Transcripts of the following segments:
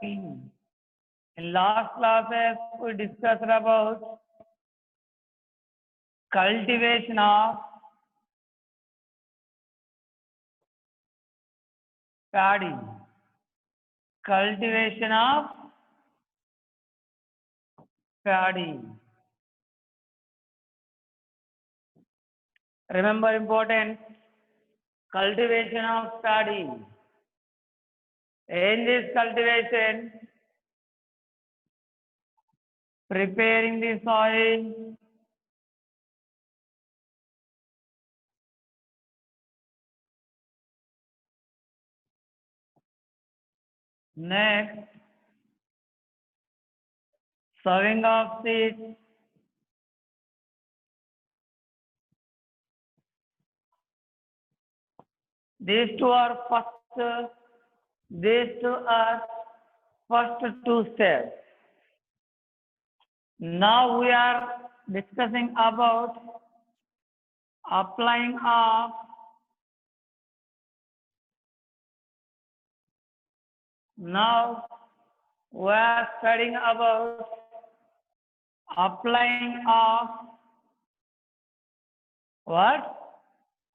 In last classes, we discussed about cultivation of paddy. Cultivation of paddy. Remember important cultivation of paddy. In this cultivation, preparing the soil, next sowing of seeds, these two are first two steps. Now we are discussing about applying of now we are studying about applying of what?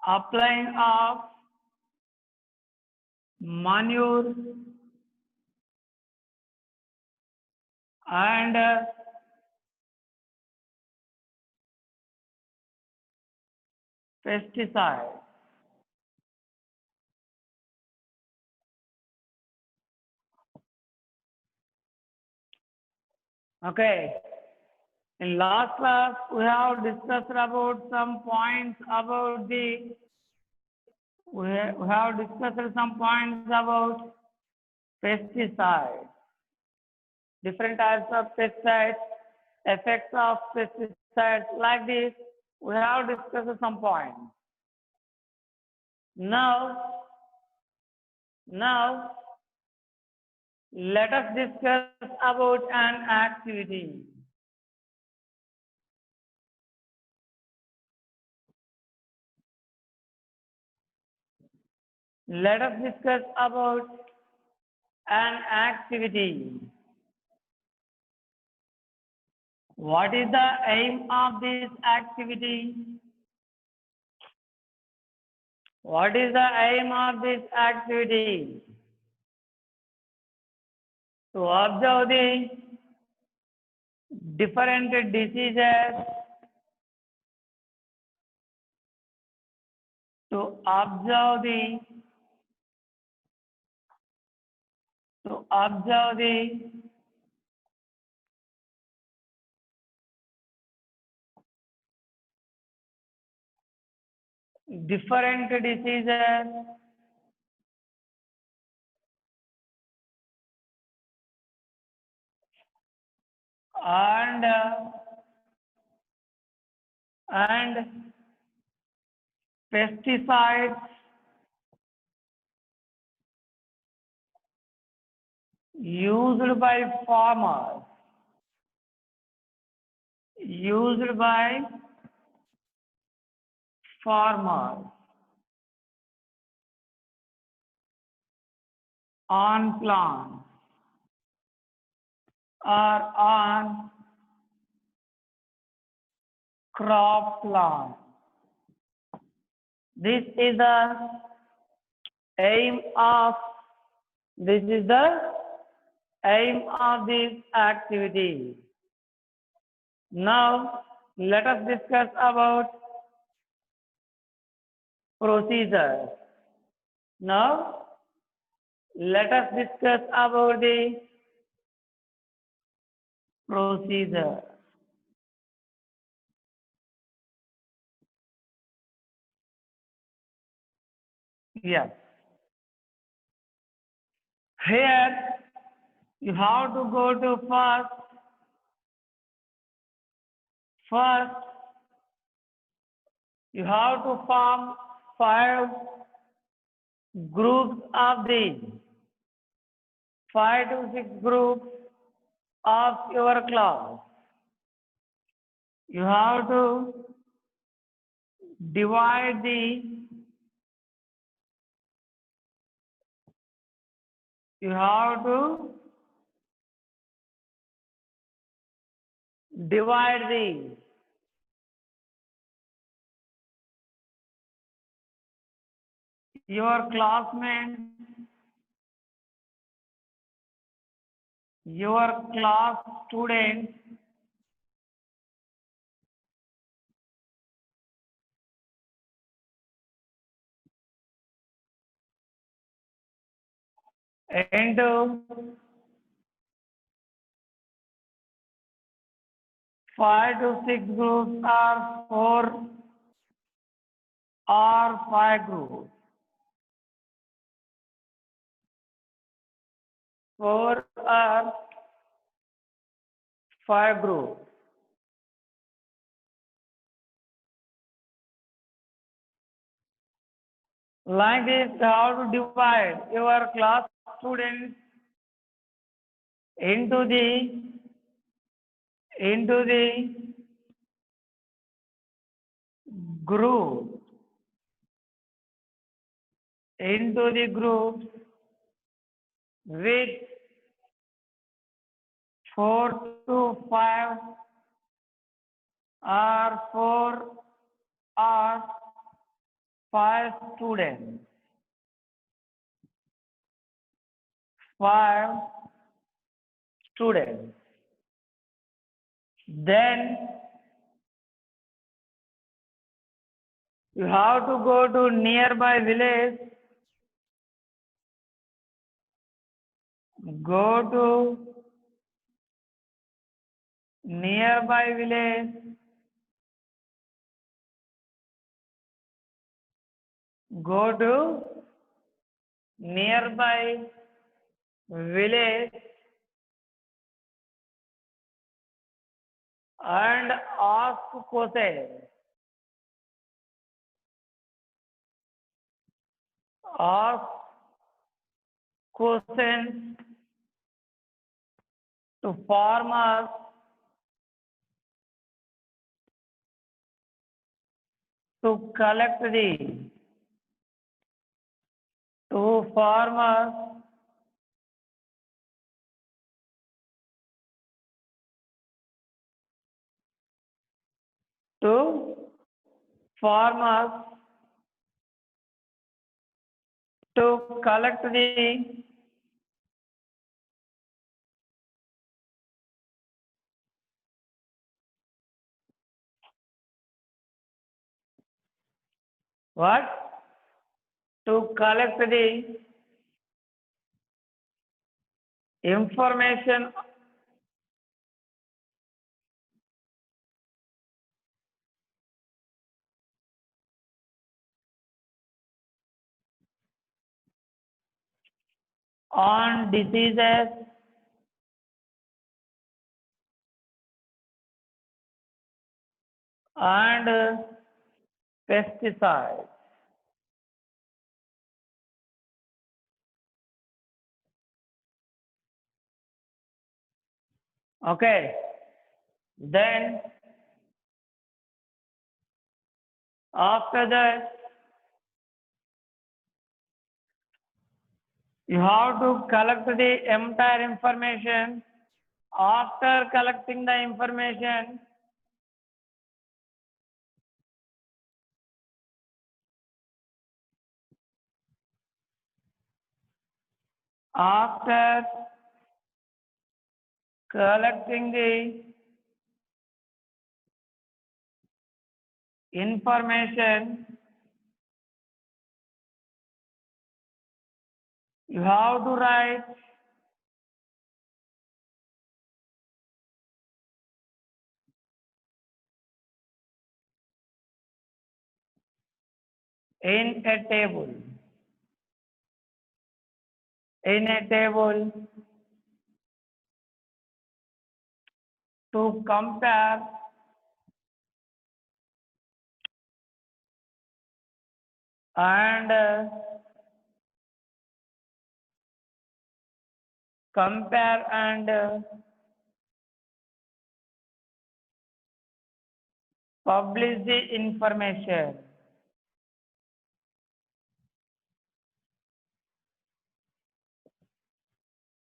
Applying of manure and pesticide. Okay. In last class, we have discussed about some points about the we have discussed some points about pesticides, different types of pesticides, effects of pesticides like this. We have discussed some points. Now let us discuss about an activity. Let us discuss about an activity. What is the aim of this activity? What is the aim of this activity? To observe the different diseases, to observe the different diseases and pesticides used by farmers, on plants or on crop plants. This is the aim of this activity. Now let us discuss about procedures. Now let us discuss about the procedure. Yes. Here you have to go to first you have to form 5 groups of these, 5 to 6 groups of your class. You have to divide divide the your classmates, your class students into 5 to 6 groups or 4 or 5 groups. 4 or 5 groups. Like this, how to divide your class students into the group, with 4 to 5 or 4 or 5 students. 5 students. Then you have to go to nearby village. Go to nearby village. Go to nearby village and ask questions. Ask questions to farmers to collect the to farmers to farmers to collect the what? To collect the information on diseases and pesticides. Okay. Then after that, you have to collect the entire information. After collecting the information, after collecting the information, you have to write in a table. In a table to compare and publish the information.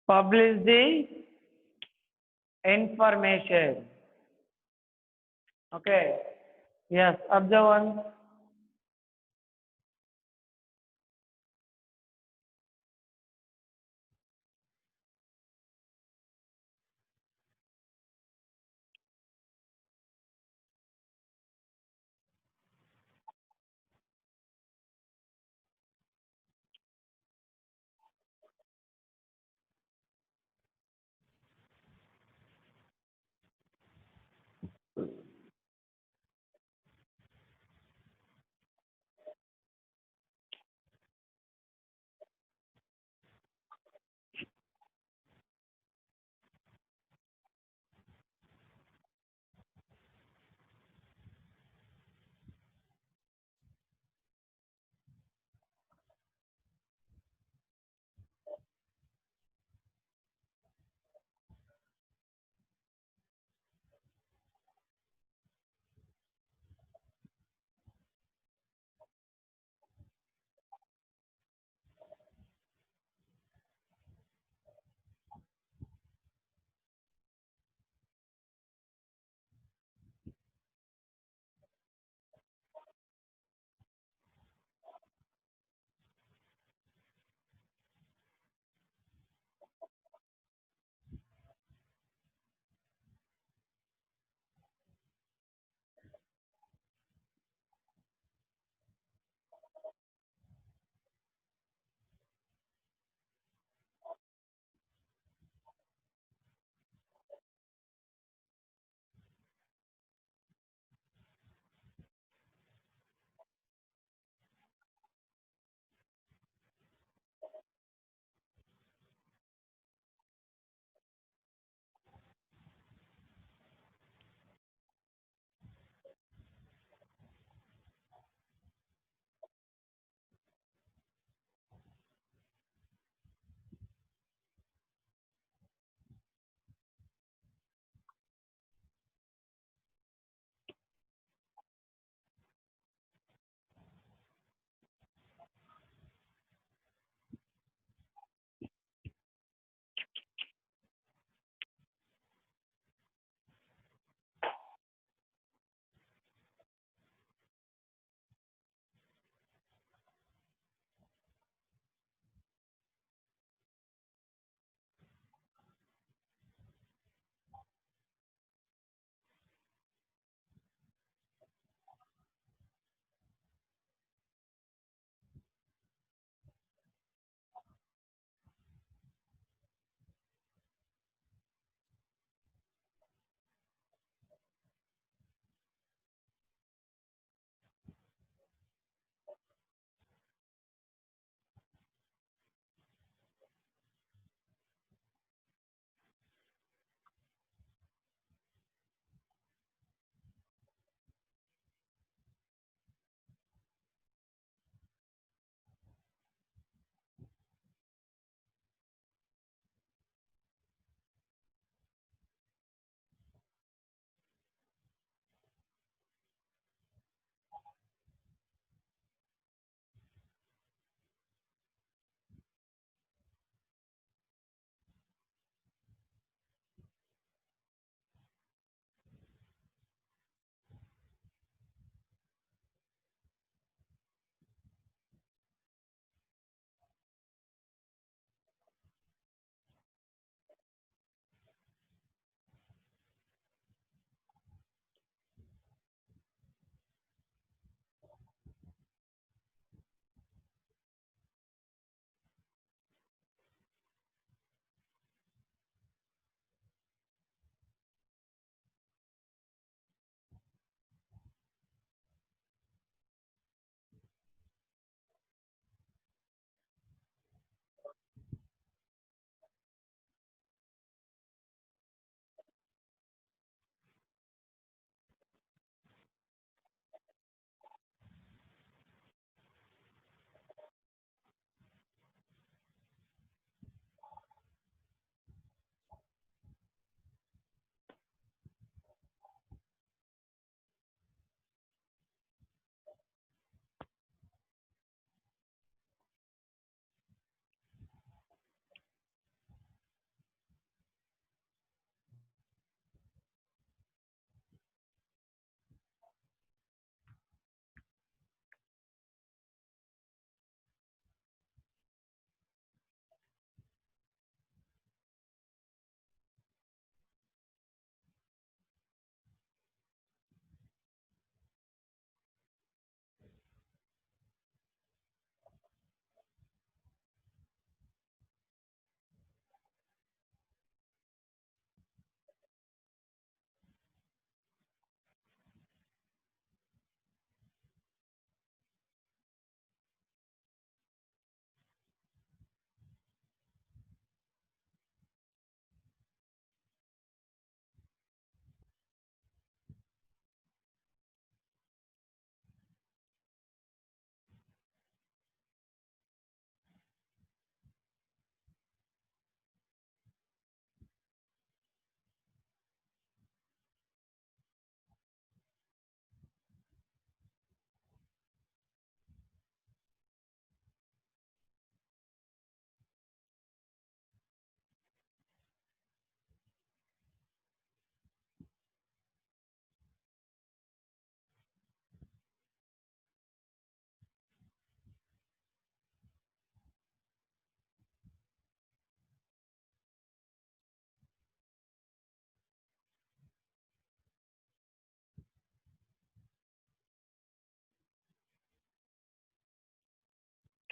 Publish the information. Okay. Yes, observe one.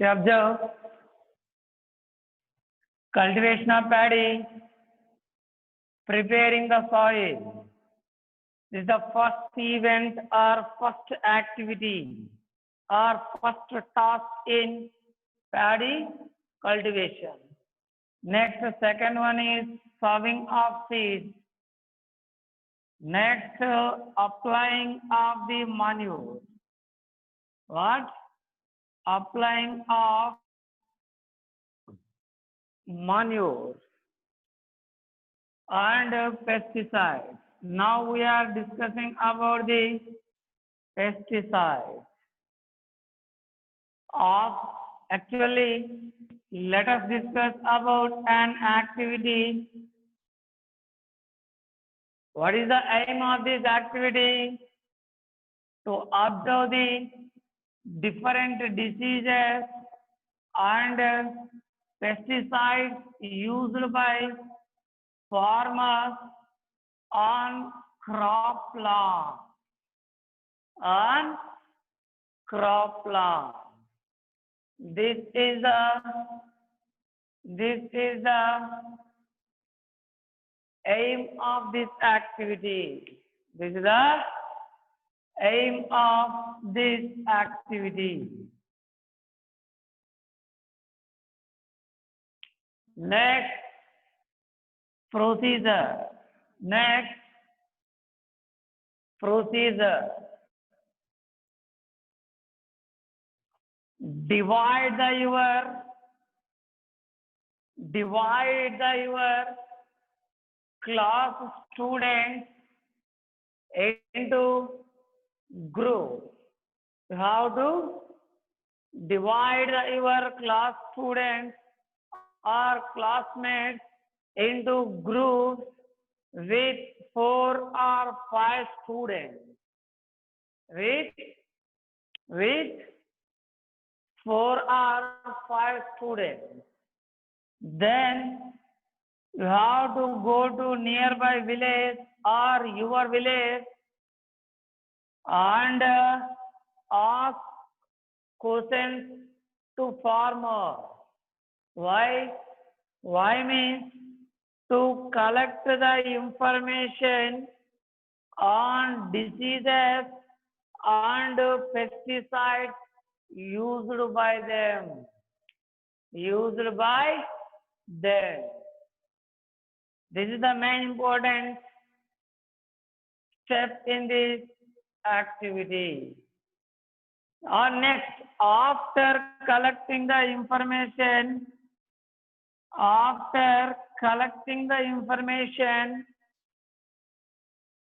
Okay, observe. Cultivation of paddy, preparing the soil. This is the first event or first activity or first task in paddy cultivation. Next, second one is sowing of seeds. Next, applying of the manure. What? Applying of manure and pesticides. Now we are discussing about the pesticides. Of actually, let us discuss about an activity. What is the aim of this activity? To observe the different diseases and pesticides used by farmers on crop plant. On crop plant. This is the aim of this activity. This is the aim of this activity. Next, procedure. Next, procedure. Divide your class students into groups. You have to divide your class students or classmates into groups with 4 or 5 students. With 4 or 5 students. Then you have to go to nearby village or your village and ask questions to farmer. Why? Why means to collect the information on diseases and pesticides used by them. Used by them. This is the main important step in this activity. Or next, after collecting the information,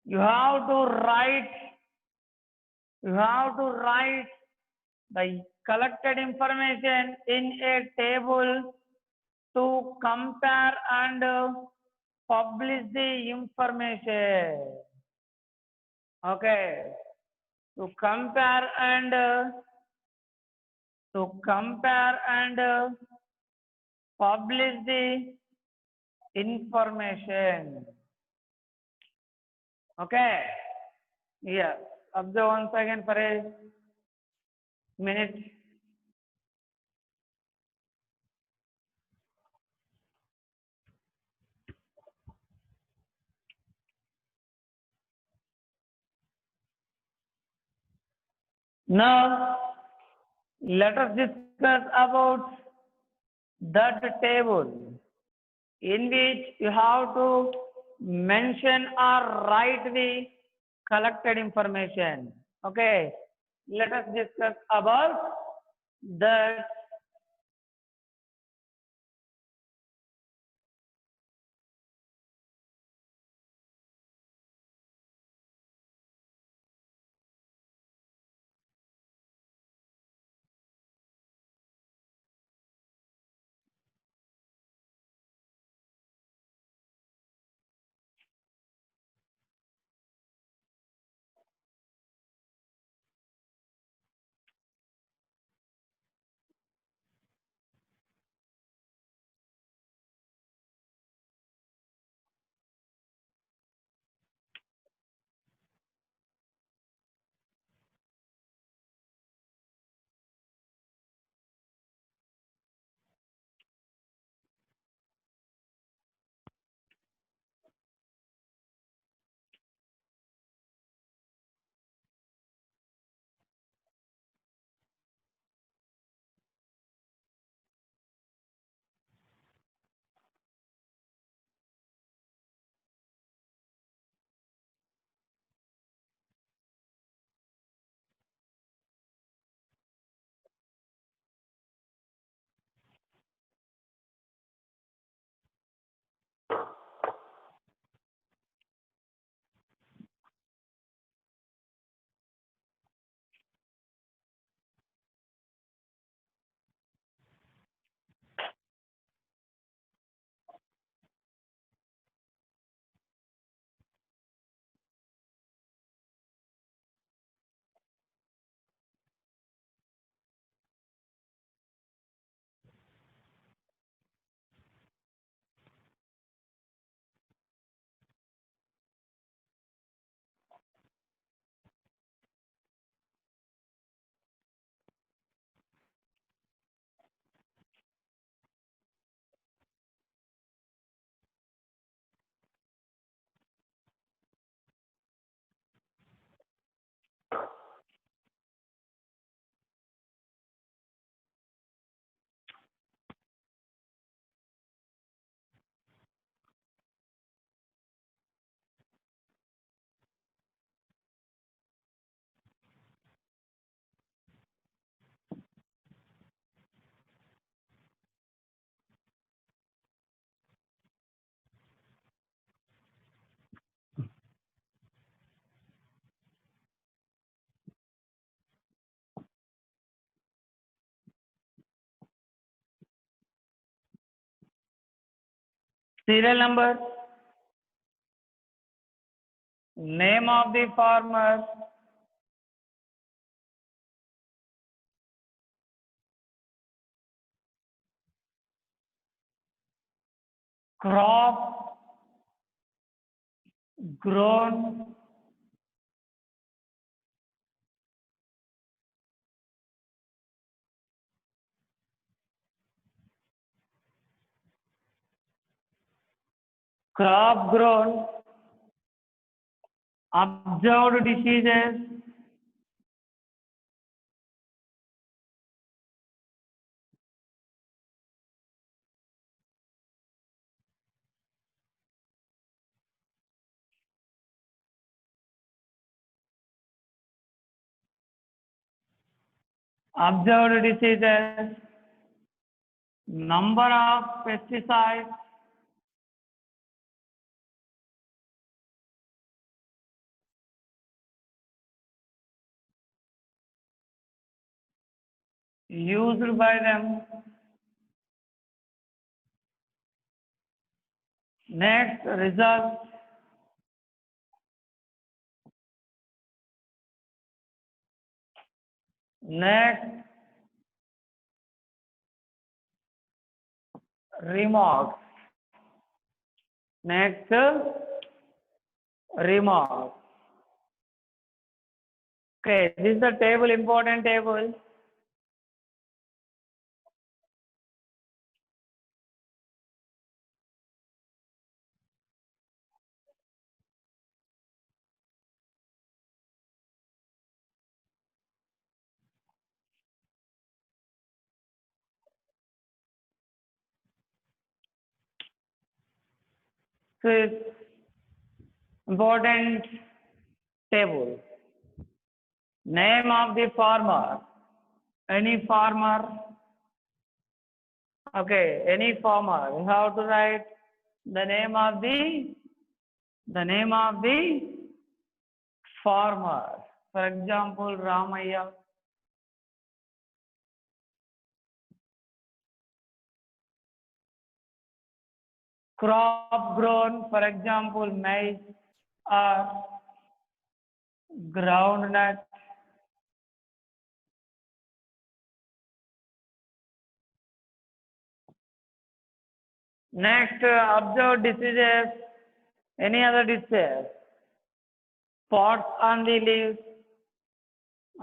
you have to write the collected information in a table to compare and publish the information. Okay. To compare and publish the information. Okay. Yeah. Observe once again for a minute. Now, let us discuss about that table in which you have to mention or write the collected information. Okay. Let us discuss about that. Serial number, name of the farmer, crop grown, crop grown, observed diseases, observed diseases, number of pesticides, used by them. Next, result. Next, remarks. Next, remarks. Okay, this is the table, important table. So, it's important table. Name of the farmer. Any farmer. Okay, any farmer. You have to write the name of the farmer. For example, Ramaya. Crop grown, for example, maize or groundnut. Next, observe diseases. Any other disease? Spots on the leaves.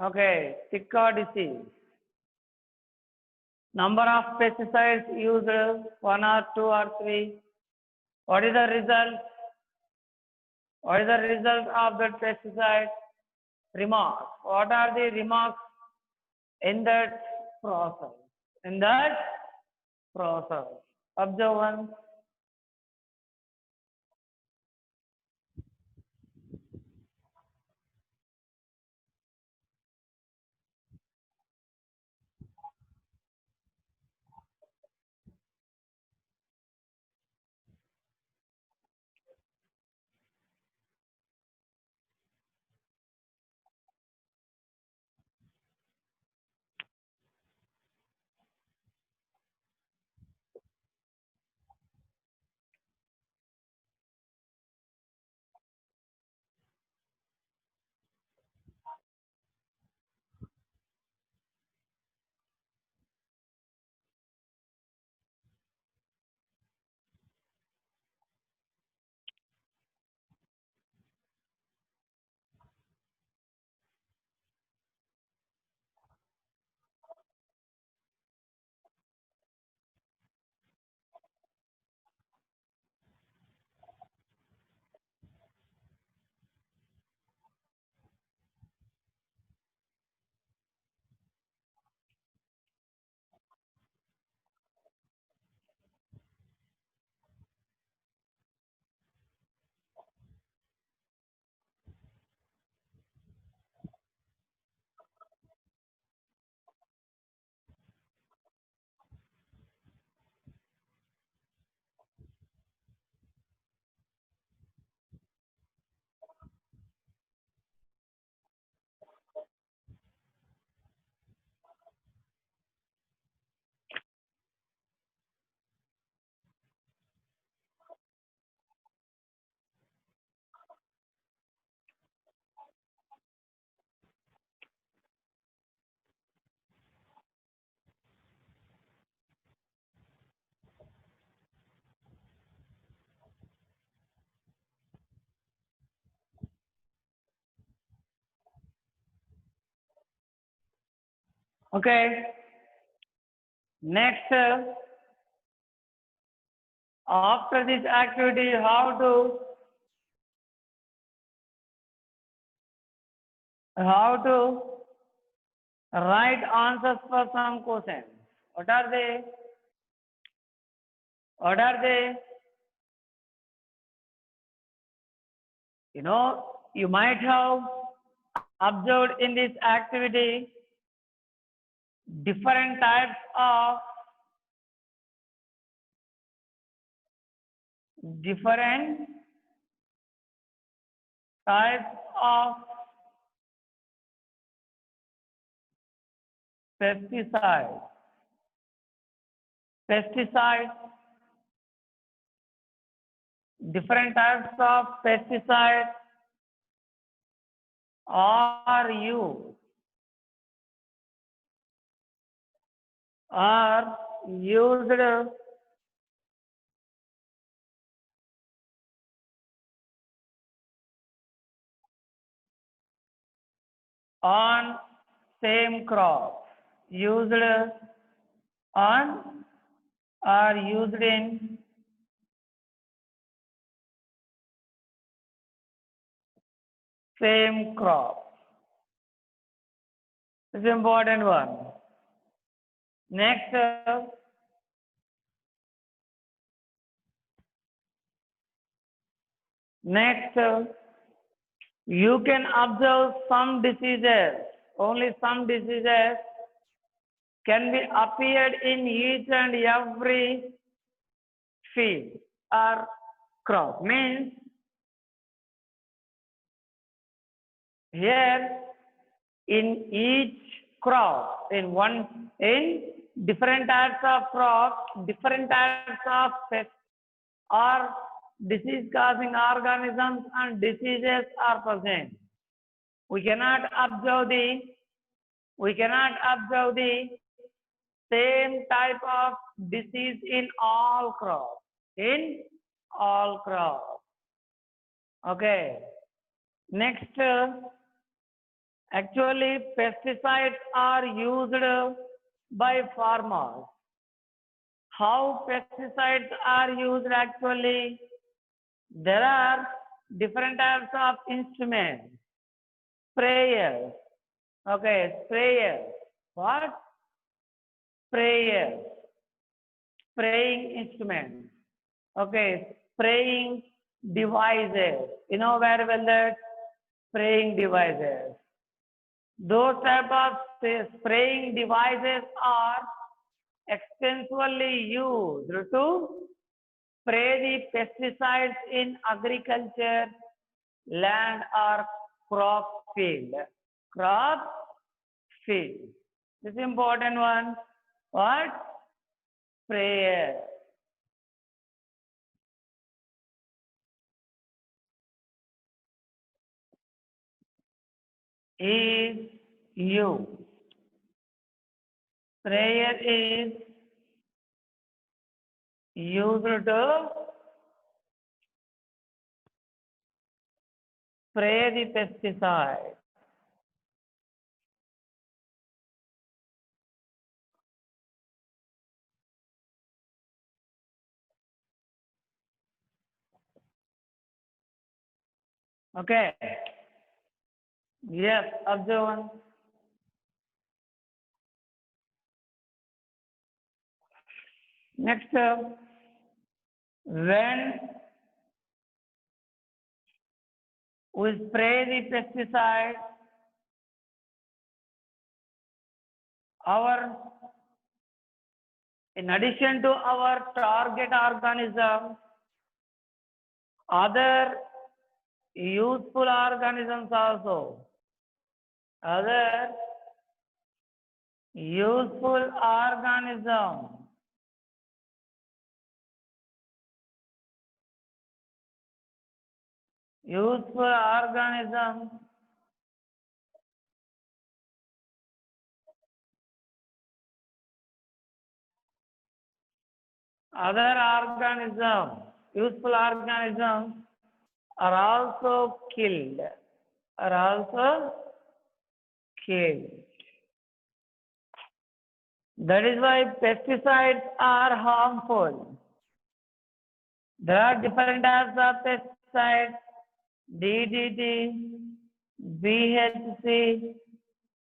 Okay, Tika disease. Number of pesticides used, 1 or 2 or 3. What is the result? What is the result of that pesticide? Remarks. What are the remarks in that process? In that process. Observe one. Okay. Next, after this activity, how to write answers for some questions. What are they? What are they? You know, you might have observed in this activity different types of pesticides. Different types of pesticides are used on same crop. Used on or used in same crop. It's an important one. Next, you can observe some diseases. Only some diseases can be appeared in each and every field or crop. Means here in each crop, in different types of crops, different types of pests or disease causing organisms and diseases are present. We cannot observe the same type of disease in all crops. Okay. Next, actually pesticides are used by farmers. How pesticides are used actually? There are different types of instruments. Sprayers. Okay, sprayers. What? Sprayers. Spraying instruments. Okay, spraying devices. You know very well that spraying devices. Those type of spraying devices are extensively used to spray the pesticides in agriculture, land or crop field. This is important one. What? Sprayer. Is used. Sprayer is used to spray the pesticide. Okay. Yes, observe. Next, when we spray the pesticide, in addition to our target organism, other useful organisms also. Other useful organisms useful organisms are also killed. That is why pesticides are harmful. There are different types of pesticides: DDT, BHC,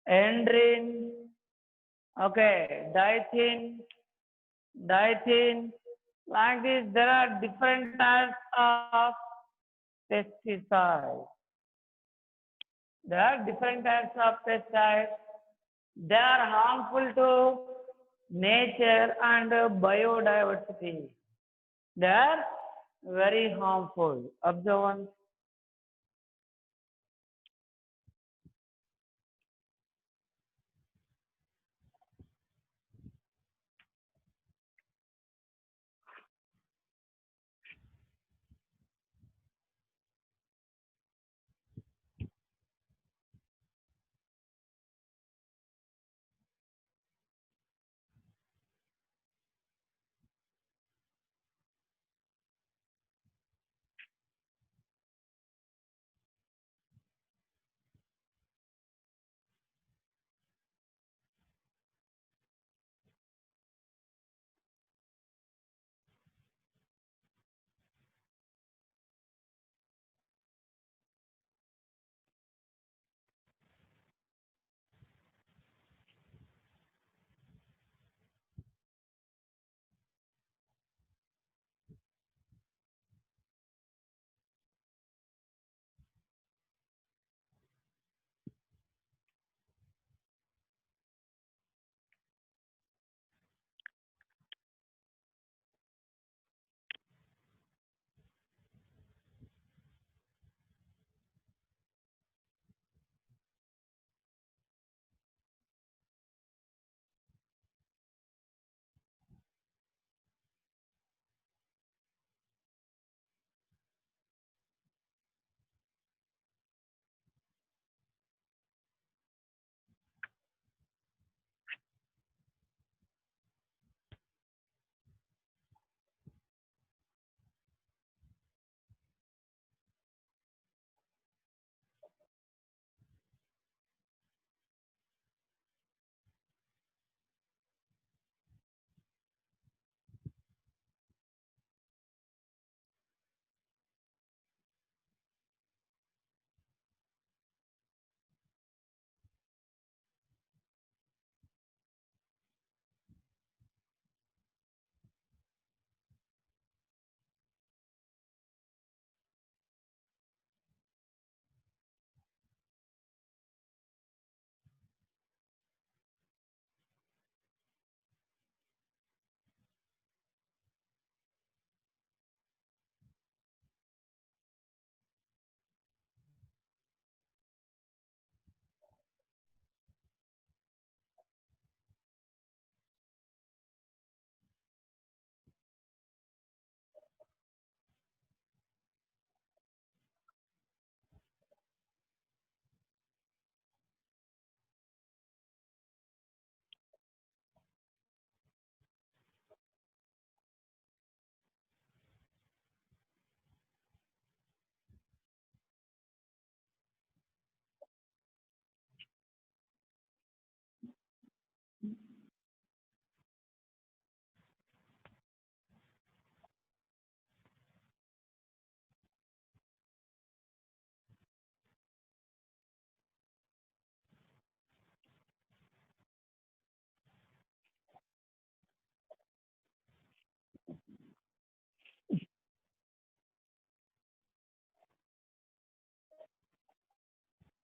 Endrin, okay, diethene. Like this, there are different types of pesticides. There are different types of pesticides. They are harmful to nature and biodiversity. They are very harmful. Observe one.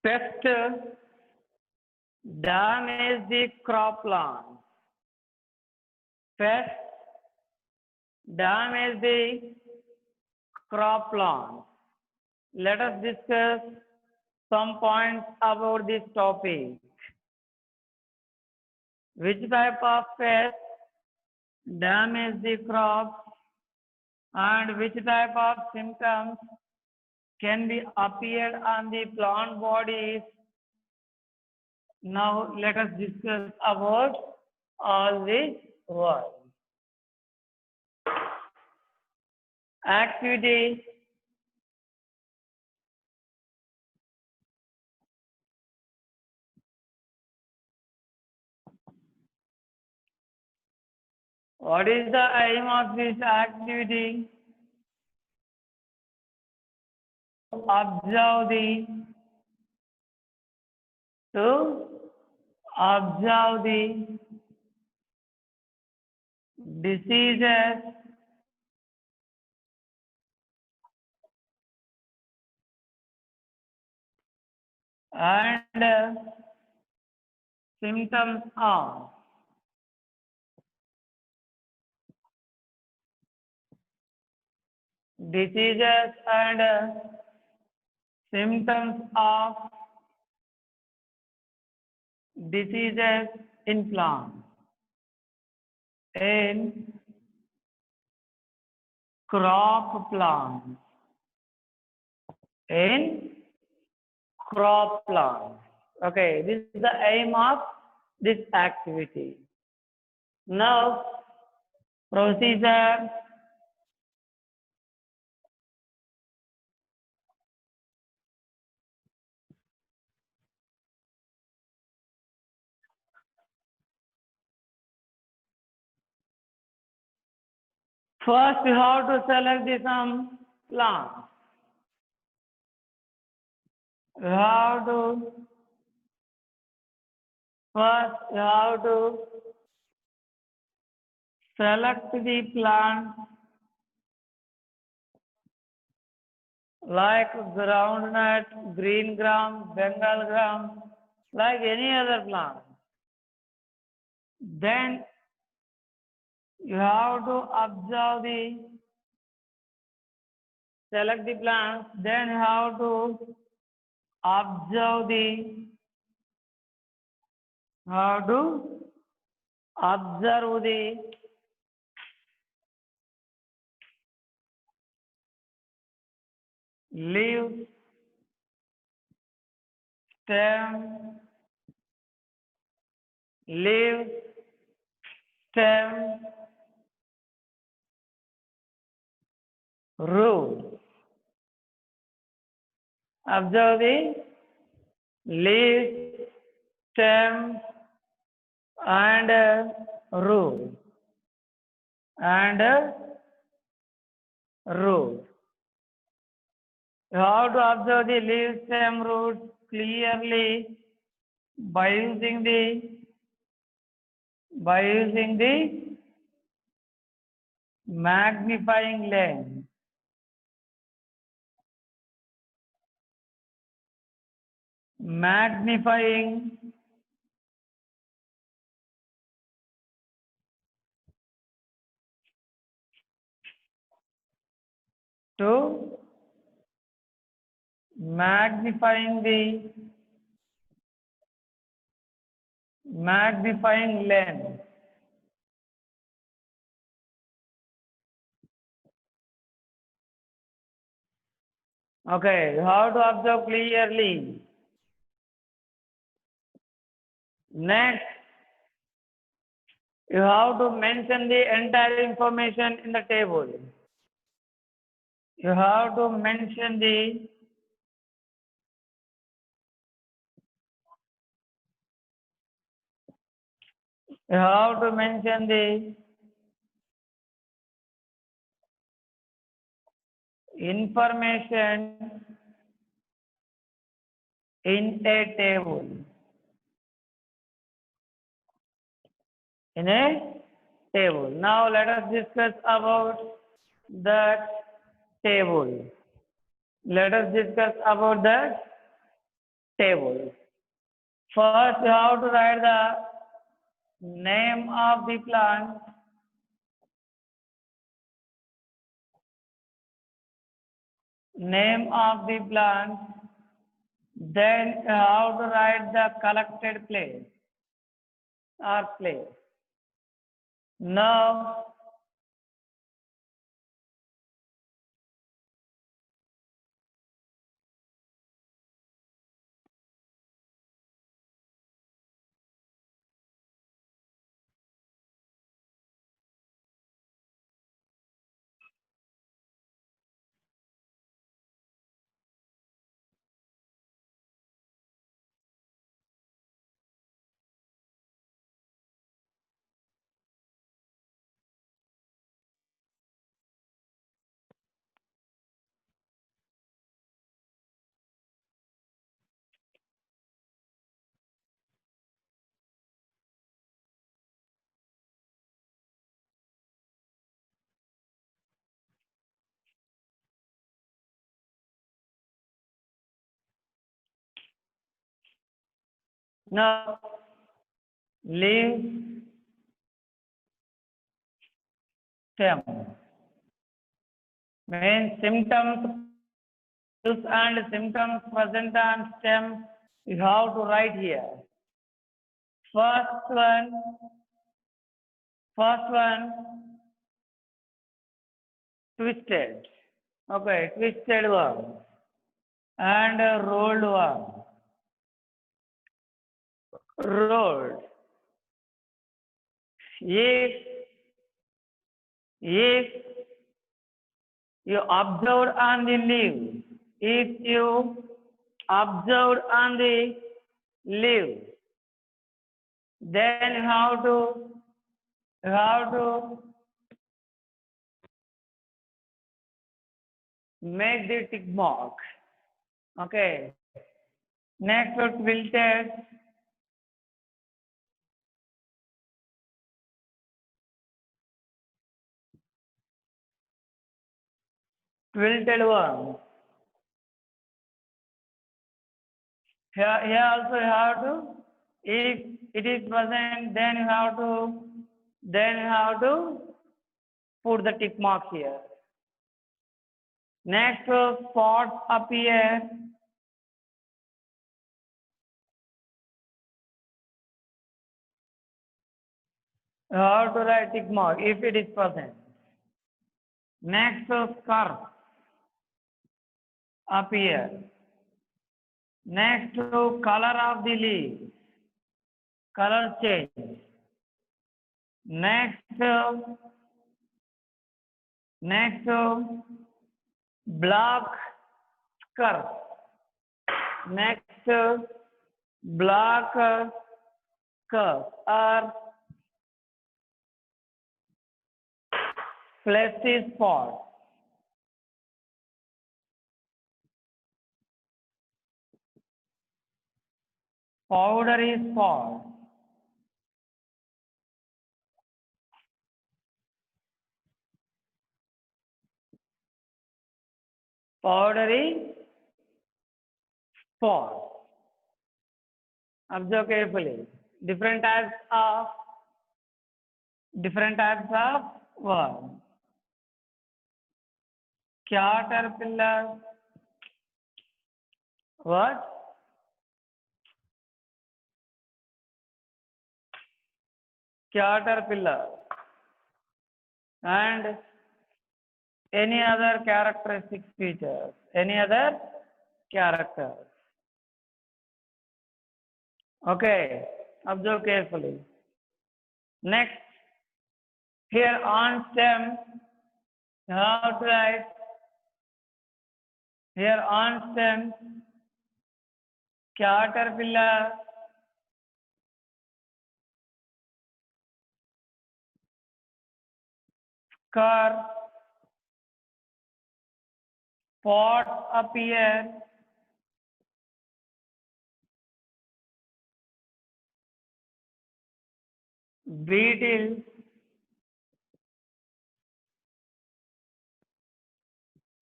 Pest damage the cropland. Pest damage the cropland. Let us discuss some points about this topic. Which type of pest damage the crops and which type of symptoms can be appeared on the plant bodies? Now let us discuss about all these words. Activity, What is the aim of this activity? Observe the to observe the diseases and symptoms of diseases and symptoms of diseases in plants. In crop plants. In crop plants. Okay, this is the aim of this activity. Now, procedure. First, you have to select the some plant. You have to first you have to select the plant like groundnut, green gram, Bengal gram, like any other plant. Then you have to observe the select the plants. Then you have to observe the how to observe the leaves, stem, leaves, stem, root. Observe the leaves, stem, and root. And root. You have to observe the leaves, stem, roots clearly by using the magnifying lens. Magnifying to magnifying lens. Okay, you have to observe clearly. Next, you have to mention the entire information in the table. You have to mention the information in a table. In a table. Now let us discuss about that table. Let us discuss about that table. First, you have to write the name of the plant, name of the plant, then you have to write the collected place or place. Now, Now, leaf stem means symptoms and symptoms present on stem. You have to write here. First one, twisted. Okay, twisted one and rolled one. Rolled. If you observed on the leaf, if you observed on the leaf, then you have to make the tick mark. Okay. Next, wilted. Wilted one. Here also you have to, if it is present, then you have to put the tick mark here. Next, spots appear. You have to write tick mark if it is present. Next, scarf appear. Next, color of the leaf, color change. Next, black scarf. Next, black scarf or fleshy spot. Powdery spot. Powdery spot. Observe carefully. Different types of worm. Caterpillar. What? Caterpillar. And any other characteristic features. Any other characters. Okay. Observe carefully. Next, here on stem, you have to write here on stem, caterpillar, scar, spots appear, beetle,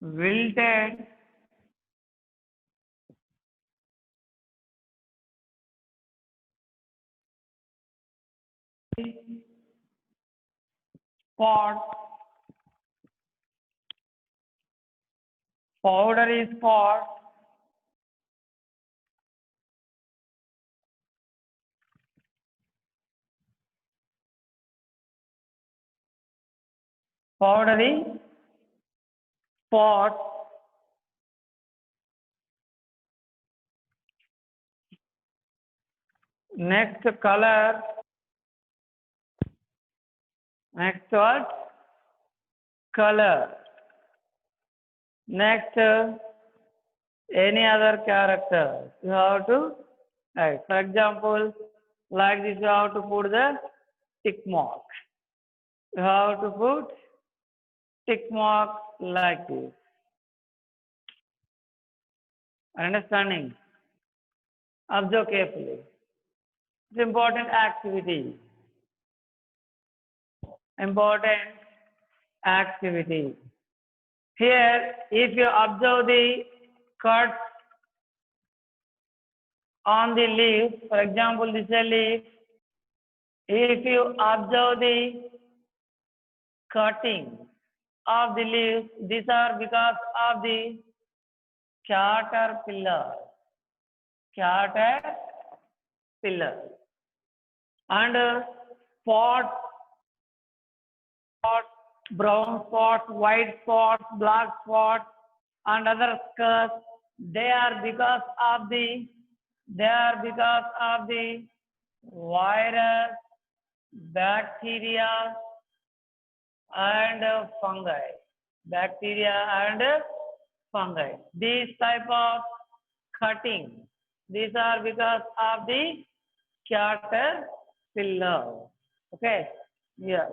wilted, spot, powdery spot, powdery spot, next color, next what? Color. Next, any other character. You have to write. For example, like this, you have to put the tick mark. You have to put tick mark like this. Understanding? Observe carefully. It's important activity. Important activity. Here, if you observe the cuts on the leaf. For example, this is a leaf. If you observe the cutting of the leaves, these are because of the caterpillar. Caterpillar. And spots, brown spots, white spots, black spots, and other scars. They are because of the virus, bacteria, and fungi. Bacteria and fungi. These type of cutting. These are because of the caterpillar. Okay. Yeah.